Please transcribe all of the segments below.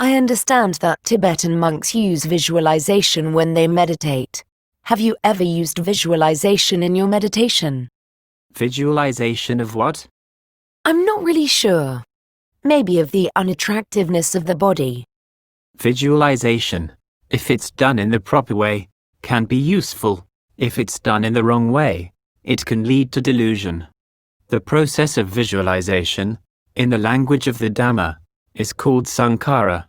I understand that Tibetan monks use visualization when they meditate. Have you ever used visualization in your meditation? Visualization of what? I'm not really sure. Maybe of the unattractiveness of the body. Visualization, if it's done in the proper way, can be useful. If it's done in the wrong way, it can lead to delusion. The process of visualization, in the language of the Dhamma, is called sankhara,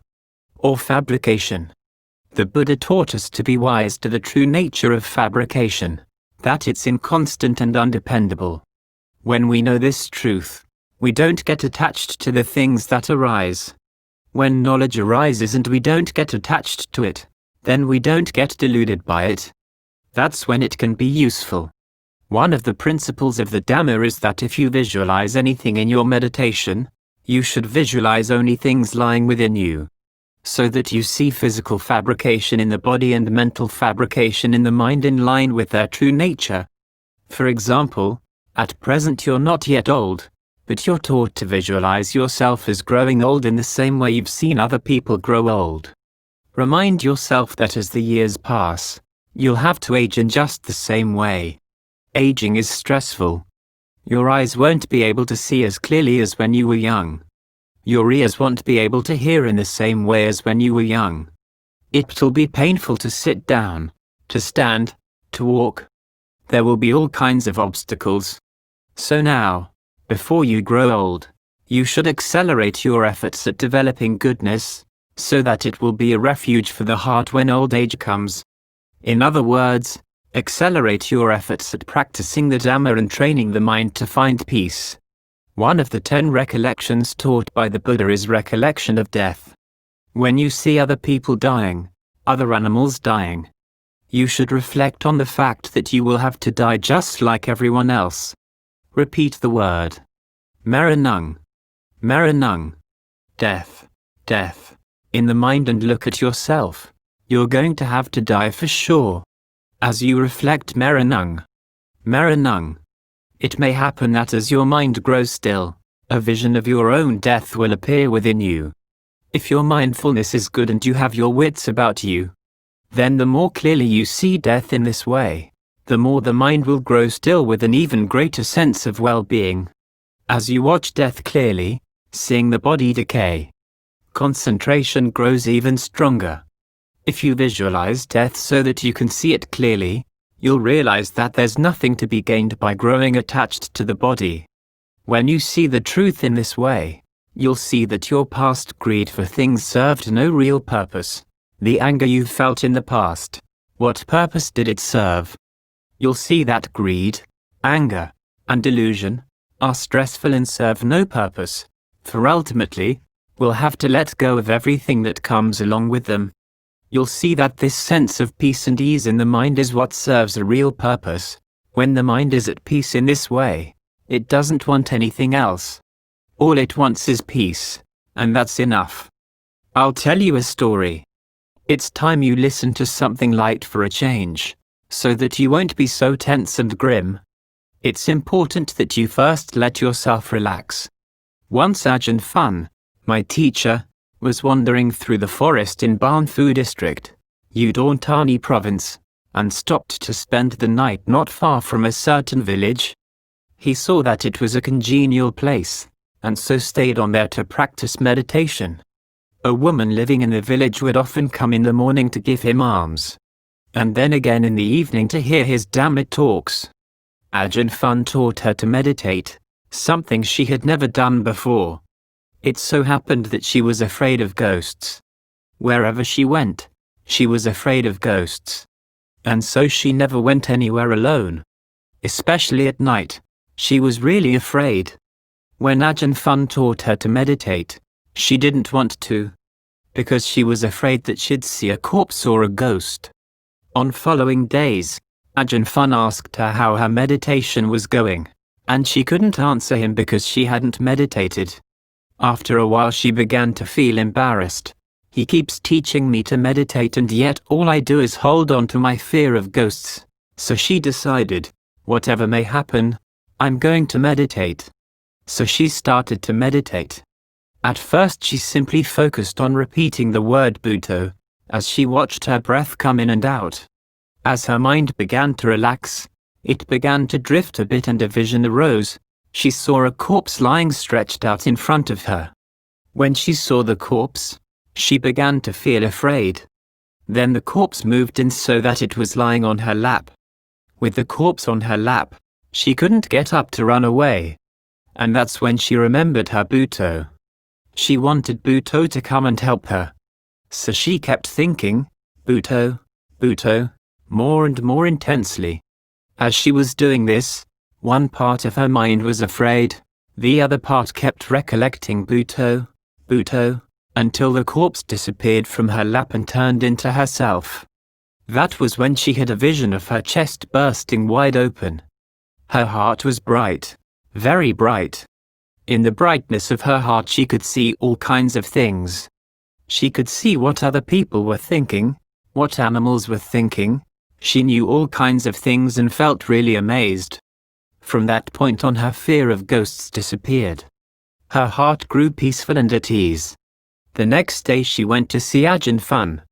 or fabrication. The Buddha taught us to be wise to the true nature of fabrication, that it's inconstant and undependable. When we know this truth, we don't get attached to the things that arise. When knowledge arises and we don't get attached to it, then we don't get deluded by it. That's when it can be useful. One of the principles of the Dhamma is that if you visualize anything in your meditation, you should visualize only things lying within you, so that you see physical fabrication in the body and mental fabrication in the mind in line with their true nature. For example, at present you're not yet old, but you're taught to visualize yourself as growing old in the same way you've seen other people grow old. Remind yourself that as the years pass, you'll have to age in just the same way. Aging is stressful. Your eyes won't be able to see as clearly as when you were young. Your ears won't be able to hear in the same way as when you were young. It'll be painful to sit down, to stand, to walk. There will be all kinds of obstacles. So now, before you grow old, you should accelerate your efforts at developing goodness, so that it will be a refuge for the heart when old age comes. In other words, accelerate your efforts at practicing the Dhamma and training the mind to find peace. One of the 10 recollections taught by the Buddha is recollection of death. When you see other people dying, other animals dying, you should reflect on the fact that you will have to die just like everyone else. Repeat the word Maranang, Maranang, death, death, in the mind and look at yourself. You're going to have to die for sure. As you reflect Maranang, Maranang, it may happen that as your mind grows still, a vision of your own death will appear within you. If your mindfulness is good and you have your wits about you, then the more clearly you see death in this way, the more the mind will grow still with an even greater sense of well-being. As you watch death clearly, seeing the body decay, concentration grows even stronger. If you visualize death so that you can see it clearly, you'll realize that there's nothing to be gained by growing attached to the body. When you see the truth in this way, you'll see that your past greed for things served no real purpose. The anger you felt in the past, what purpose did it serve? You'll see that greed, anger, and delusion are stressful and serve no purpose, for ultimately, we'll have to let go of everything that comes along with them. You'll see that this sense of peace and ease in the mind is what serves a real purpose. When the mind is at peace in this way, it doesn't want anything else. All it wants is peace, and that's enough. I'll tell you a story. It's time you listen to something light for a change, so that you won't be so tense and grim. It's important that you first let yourself relax. Once Ajaan Suwat, my teacher, was wandering through the forest in Bhikkhu district, Udon Thani province, and stopped to spend the night not far from a certain village. He saw that it was a congenial place, and so stayed on there to practice meditation. A woman living in the village would often come in the morning to give him alms, and then again in the evening to hear his Dhamma talks. Ajaan Suwat taught her to meditate, something she had never done before. It so happened that she was afraid of ghosts. Wherever she went, she was afraid of ghosts. And so she never went anywhere alone. Especially at night, she was really afraid. When Ajaan Suwat taught her to meditate, she didn't want to, because she was afraid that she'd see a corpse or a ghost. On following days, Ajaan Suwat asked her how her meditation was going, and she couldn't answer him because she hadn't meditated. After a while she began to feel embarrassed. He keeps teaching me to meditate and yet all I do is hold on to my fear of ghosts. So she decided, whatever may happen, I'm going to meditate. So she started to meditate. At first she simply focused on repeating the word Bhutto, as she watched her breath come in and out. As her mind began to relax, it began to drift a bit and a vision arose. She saw a corpse lying stretched out in front of her. When she saw the corpse, she began to feel afraid. Then the corpse moved in so that it was lying on her lap. With the corpse on her lap, she couldn't get up to run away. And that's when she remembered her Bhutto. She wanted Bhutto to come and help her. So she kept thinking, Bhutto, Bhutto, more and more intensely. As she was doing this, one part of her mind was afraid, the other part kept recollecting Bhutto, Bhutto, until the corpse disappeared from her lap and turned into herself. That was when she had a vision of her chest bursting wide open. Her heart was bright, very bright. In the brightness of her heart she could see all kinds of things. She could see what other people were thinking, what animals were thinking. She knew all kinds of things and felt really amazed. From that point on her fear of ghosts disappeared. Her heart grew peaceful and at ease. The next day she went to see Ajaan Suwat.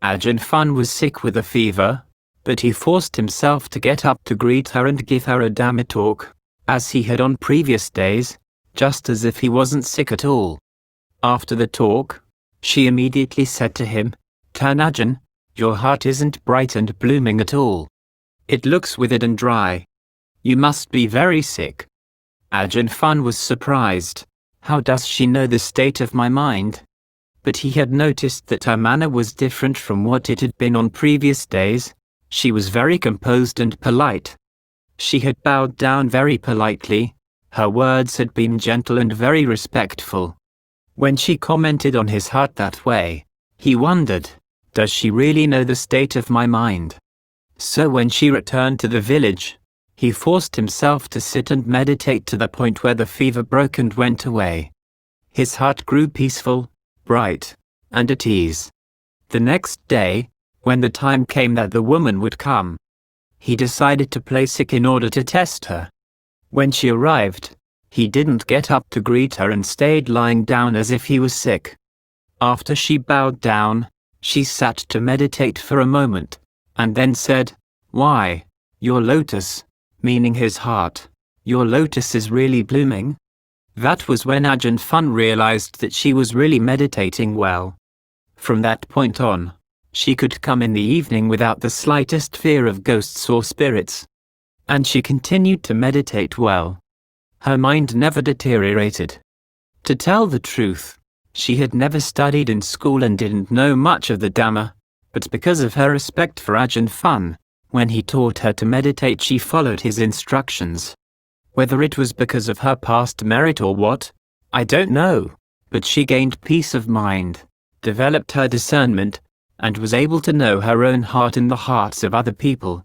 Ajaan Suwat was sick with a fever, but he forced himself to get up to greet her and give her a Dhamma talk, as he had on previous days, just as if he wasn't sick at all. After the talk, she immediately said to him, Ajaan, your heart isn't bright and blooming at all. It looks withered and dry. You must be very sick. Ajaan Suwat was surprised. How does she know the state of my mind? But he had noticed that her manner was different from what it had been on previous days. She was very composed and polite. She had bowed down very politely. Her words had been gentle and very respectful. When she commented on his heart that way, he wondered, does she really know the state of my mind? So when she returned to the village, he forced himself to sit and meditate to the point where the fever broke and went away. His heart grew peaceful, bright, and at ease. The next day, when the time came that the woman would come, he decided to play sick in order to test her. When she arrived, he didn't get up to greet her and stayed lying down as if he was sick. After she bowed down, she sat to meditate for a moment, and then said, Why, your lotus, meaning his heart, your lotus is really blooming? That was when Ajaan Suwat realized that she was really meditating well. From that point on, she could come in the evening without the slightest fear of ghosts or spirits. And she continued to meditate well. Her mind never deteriorated. To tell the truth, she had never studied in school and didn't know much of the Dhamma, but because of her respect for Ajaan Suwat, when he taught her to meditate she followed his instructions. Whether it was because of her past merit or what, I don't know, but she gained peace of mind, developed her discernment, and was able to know her own heart in the hearts of other people.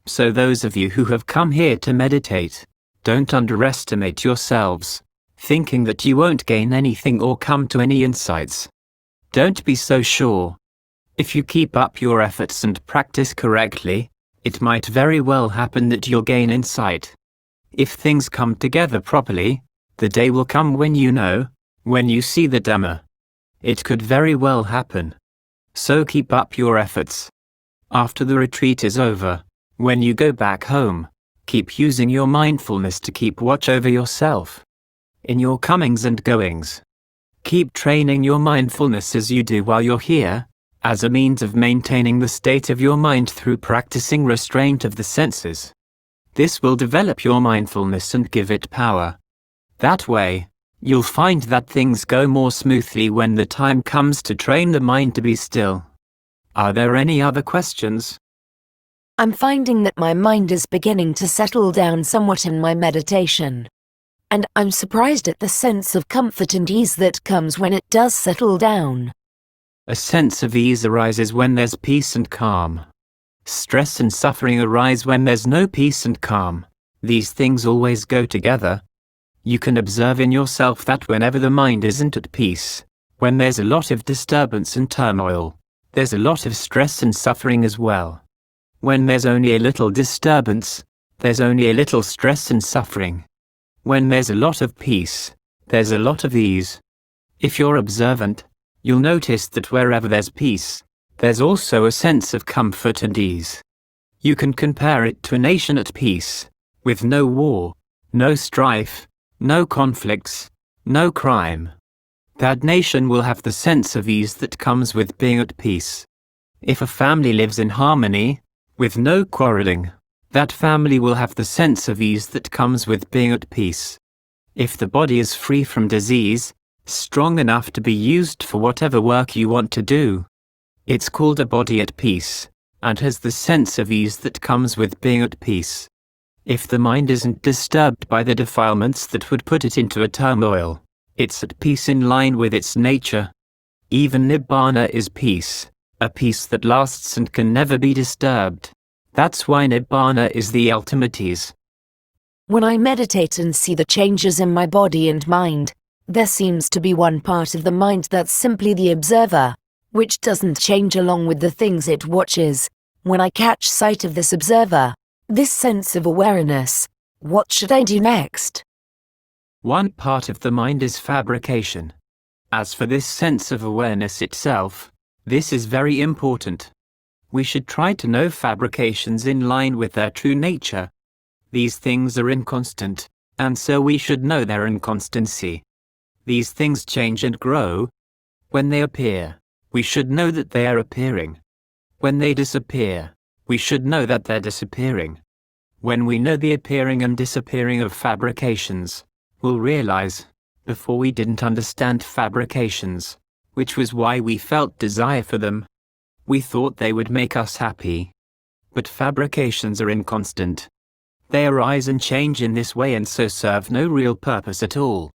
So those of you who have come here to meditate, don't underestimate yourselves, thinking that you won't gain anything or come to any insights. Don't be so sure. If you keep up your efforts and practice correctly, it might very well happen that you'll gain insight. If things come together properly, the day will come when you know, when you see the Dhamma. It could very well happen. So keep up your efforts. After the retreat is over, when you go back home, keep using your mindfulness to keep watch over yourself. In your comings and goings. Keep training your mindfulness as you do while you're here, as a means of maintaining the state of your mind through practicing restraint of the senses. This will develop your mindfulness and give it power. That way, you'll find that things go more smoothly when the time comes to train the mind to be still. Are there any other questions? I'm finding that my mind is beginning to settle down somewhat in my meditation. And I'm surprised at the sense of comfort and ease that comes when it does settle down. A sense of ease arises when there's peace and calm. Stress and suffering arise when there's no peace and calm. These things always go together. You can observe in yourself that whenever the mind isn't at peace, when there's a lot of disturbance and turmoil, there's a lot of stress and suffering as well. When there's only a little disturbance, there's only a little stress and suffering. When there's a lot of peace, there's a lot of ease. If you're observant, you'll notice that wherever there's peace, there's also a sense of comfort and ease. You can compare it to a nation at peace, with no war, no strife, no conflicts, no crime. That nation will have the sense of ease that comes with being at peace. If a family lives in harmony, with no quarreling, that family will have the sense of ease that comes with being at peace. If the body is free from disease, strong enough to be used for whatever work you want to do, it's called a body at peace, and has the sense of ease that comes with being at peace. If the mind isn't disturbed by the defilements that would put it into a turmoil, it's at peace in line with its nature. Even Nibbana is peace, a peace that lasts and can never be disturbed. That's why Nibbana is the ultimate ease. When I meditate and see the changes in my body and mind, there seems to be one part of the mind that's simply the observer, which doesn't change along with the things it watches. When I catch sight of this observer, this sense of awareness, what should I do next? One part of the mind is fabrication. As for this sense of awareness itself, this is very important. We should try to know fabrications in line with their true nature. These things are inconstant, and so we should know their inconstancy. These things change and grow. When they appear, we should know that they are appearing. When they disappear, we should know that they're disappearing. When we know the appearing and disappearing of fabrications, we'll realize, before we didn't understand fabrications, which was why we felt desire for them. We thought they would make us happy. But fabrications are inconstant. They arise and change in this way and so serve no real purpose at all.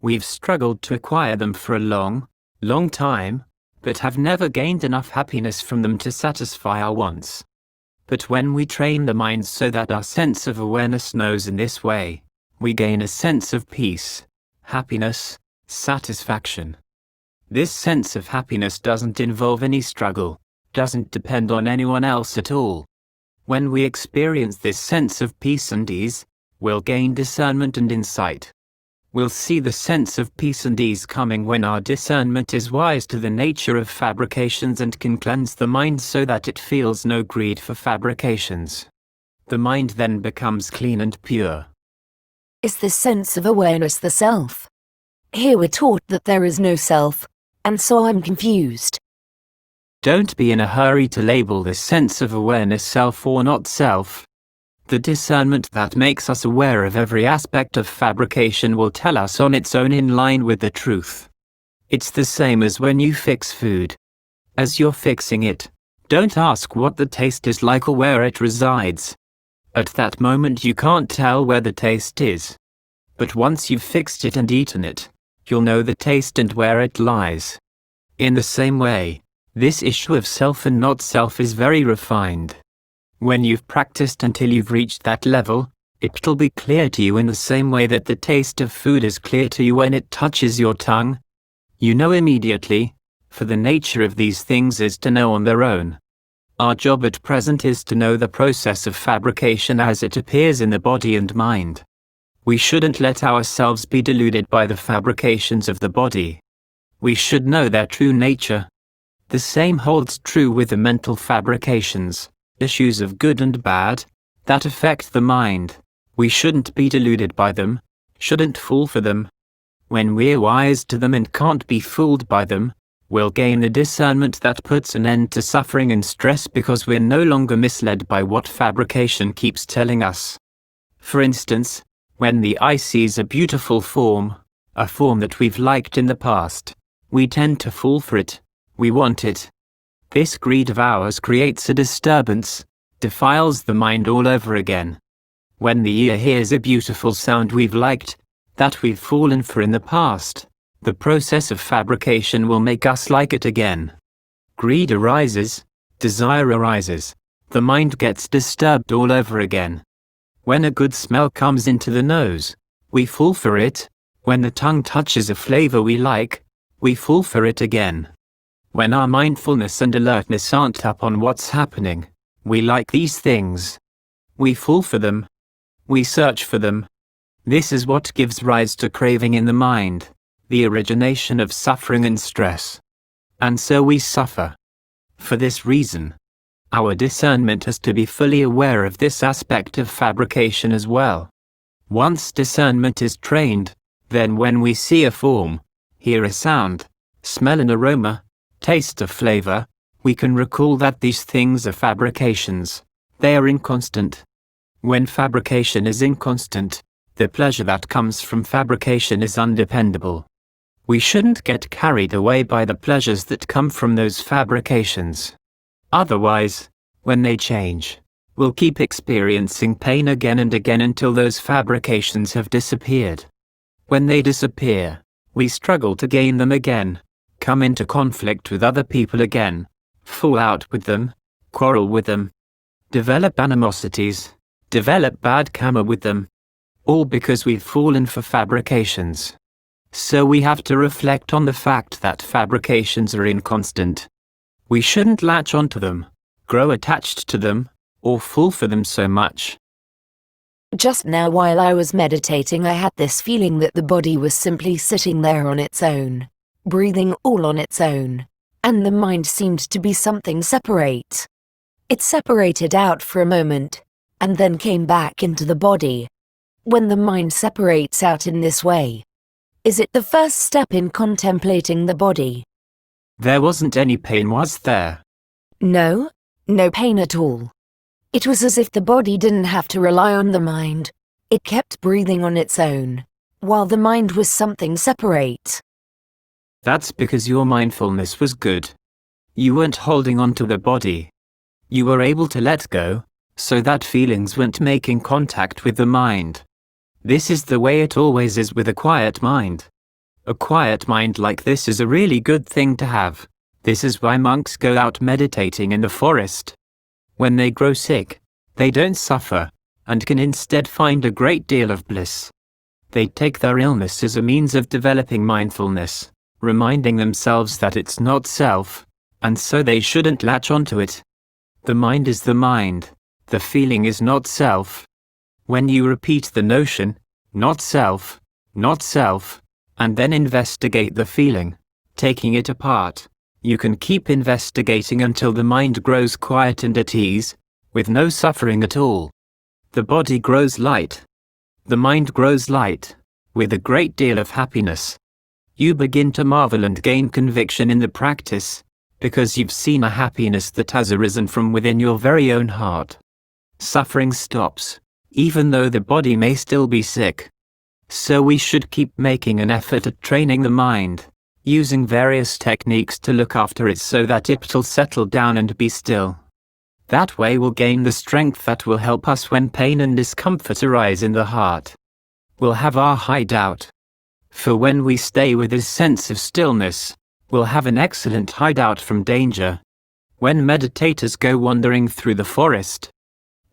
We've struggled to acquire them for a long, long time, but have never gained enough happiness from them to satisfy our wants. But when we train the mind so that our sense of awareness knows in this way, we gain a sense of peace, happiness, satisfaction. This sense of happiness doesn't involve any struggle, doesn't depend on anyone else at all. When we experience this sense of peace and ease, we'll gain discernment and insight. We'll see the sense of peace and ease coming when our discernment is wise to the nature of fabrications and can cleanse the mind so that it feels no greed for fabrications. The mind then becomes clean and pure. Is this sense of awareness the self? Here we're taught that there is no self, and so I'm confused. Don't be in a hurry to label this sense of awareness self or not self. The discernment that makes us aware of every aspect of fabrication will tell us on its own in line with the truth. It's the same as when you fix food. As you're fixing it, don't ask what the taste is like or where it resides. At that moment you can't tell where the taste is. But once you've fixed it and eaten it, you'll know the taste and where it lies. In the same way, this issue of self and not self is very refined. When you've practiced until you've reached that level, it'll be clear to you in the same way that the taste of food is clear to you when it touches your tongue. You know immediately, for the nature of these things is to know on their own. Our job at present is to know the process of fabrication as it appears in the body and mind. We shouldn't let ourselves be deluded by the fabrications of the body. We should know their true nature. The same holds true with the mental fabrications, issues of good and bad, that affect the mind. We shouldn't be deluded by them, shouldn't fall for them. When we're wise to them and can't be fooled by them, we'll gain the discernment that puts an end to suffering and stress because we're no longer misled by what fabrication keeps telling us. For instance, when the eye sees a beautiful form, a form that we've liked in the past, we tend to fall for it. We want it. This greed of ours creates a disturbance, defiles the mind all over again. When the ear hears a beautiful sound we've liked, that we've fallen for in the past, the process of fabrication will make us like it again. Greed arises, desire arises, the mind gets disturbed all over again. When a good smell comes into the nose, we fall for it. When the tongue touches a flavor we like, we fall for it again. When our mindfulness and alertness aren't up on what's happening, we like these things. We fall for them. We search for them. This is what gives rise to craving in the mind. the origination of suffering and stress. And so we suffer. For this reason, our discernment has to be fully aware of this aspect of fabrication as well. Once discernment is trained, then when we see a form, hear a sound, smell an aroma, taste a flavor, we can recall that these things are fabrications. They are inconstant. When fabrication is inconstant, the pleasure that comes from fabrication is undependable. We shouldn't get carried away by the pleasures that come from those fabrications. Otherwise, when they change, we'll keep experiencing pain again and again until those fabrications have disappeared. When they disappear, we struggle to gain them again, come into conflict with other people again, fall out with them, quarrel with them, develop animosities, develop bad karma with them, all because we've fallen for fabrications. So we have to reflect on the fact that fabrications are inconstant. We shouldn't latch onto them, grow attached to them, or fall for them so much. Just now while I was meditating, I had this feeling that the body was simply sitting there on its own, breathing all on its own, and the mind seemed to be something separate. It separated out for a moment, and then came back into the body. When the mind separates out in this way, is it the first step in contemplating the body? There wasn't any pain, was there? No, no pain at all. It was as if the body didn't have to rely on the mind. It kept breathing on its own, while the mind was something separate. That's because your mindfulness was good. You weren't holding on to the body. You were able to let go, so that feelings weren't making contact with the mind. This is the way it always is with a quiet mind. A quiet mind like this is a really good thing to have. This is why monks go out meditating in the forest. When they grow sick, they don't suffer, and can instead find a great deal of bliss. They take their illness as a means of developing mindfulness, reminding themselves that it's not self, and so they shouldn't latch onto it. The mind is the mind, the feeling is not self. When you repeat the notion, not self, and then investigate the feeling, taking it apart, you can keep investigating until the mind grows quiet and at ease, with no suffering at all. The body grows light. The mind grows light, with a great deal of happiness. You begin to marvel and gain conviction in the practice, because you've seen a happiness that has arisen from within your very own heart. Suffering stops, even though the body may still be sick. So we should keep making an effort at training the mind, using various techniques to look after it so that it'll settle down and be still. That way we'll gain the strength that will help us when pain and discomfort arise in the heart. We'll have our hideout. For when we stay with this sense of stillness, we'll have an excellent hideout from danger. When meditators go wandering through the forest,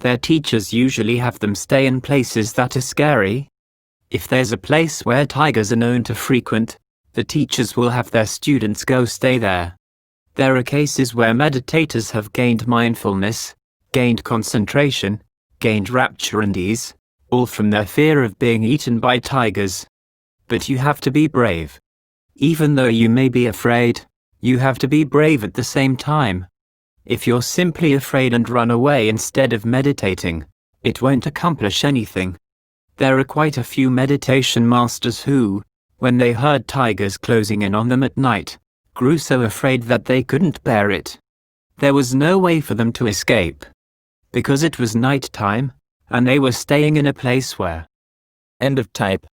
their teachers usually have them stay in places that are scary. If there's a place where tigers are known to frequent, the teachers will have their students go stay there. There are cases where meditators have gained mindfulness, gained concentration, gained rapture and ease, all from their fear of being eaten by tigers. But you have to be brave. Even though you may be afraid, you have to be brave at the same time. If you're simply afraid and run away instead of meditating, it won't accomplish anything. There are quite a few meditation masters who, when they heard tigers closing in on them at night, grew so afraid that they couldn't bear it. There was no way for them to escape, because it was night time, and they were staying in a place where. End of type.